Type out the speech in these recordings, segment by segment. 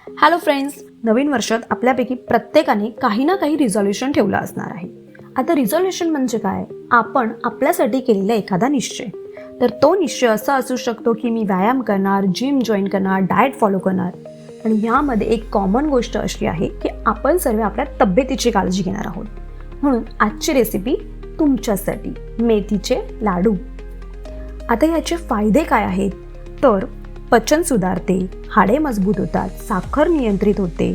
Hello friends, नवीन वर्षात आपल्यापैकी प्रत्येकाने काही ना काही रिझॉल्युशन ठेवलं असणार आहे. आता रिझॉल्युशन म्हणजे काय? आपण आपल्यासाठी केलेला एखादा निश्चय. तर तो निश्चय असा असू शकतो की मी व्यायाम करणार, जिम जॉईन करणार, डाएट फॉलो करणार. आणि ह्यामध्ये एक कॉमन गोष्ट अशी आहे की आपण सर्व आपल्या तब्येतीची काळजी घेणार आहोत. म्हणून आजची रेसिपी तुमच्यासाठी मेथीचे लाडू. आता याचे फायदे काय आहेत? तर पचन सुधारते, हाडे मजबूत होतात, साखर नियंत्रित होते,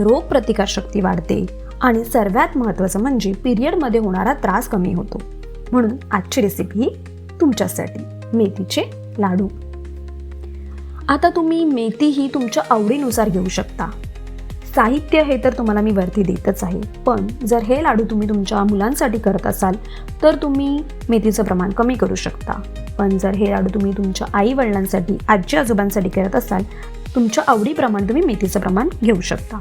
रोग प्रतिकारशक्ती वाढते आणि सर्वात महत्त्वाचं म्हणजे पिरियडमध्ये होणारा त्रास कमी होतो. म्हणून आजची रेसिपी तुमच्यासाठी मेथीचे लाडू. आता तुम्ही मेथी ही तुमच्या आवडीनुसार घेऊ शकता. साहित्य हे तर तुम्हाला मी वरती देतच आहे, पण जर हे लाडू तुम्ही तुमच्या मुलांसाठी करत असाल तर तुम्ही मेथीचं प्रमाण कमी करू शकता. पण जर हे लाडू तुम्ही तुमच्या आई वडिलांसाठी, आजी आजोबांसाठी करत असाल, तुमच्या आवडीप्रमाणे तुम्ही मेथीचं प्रमाण घेऊ शकता.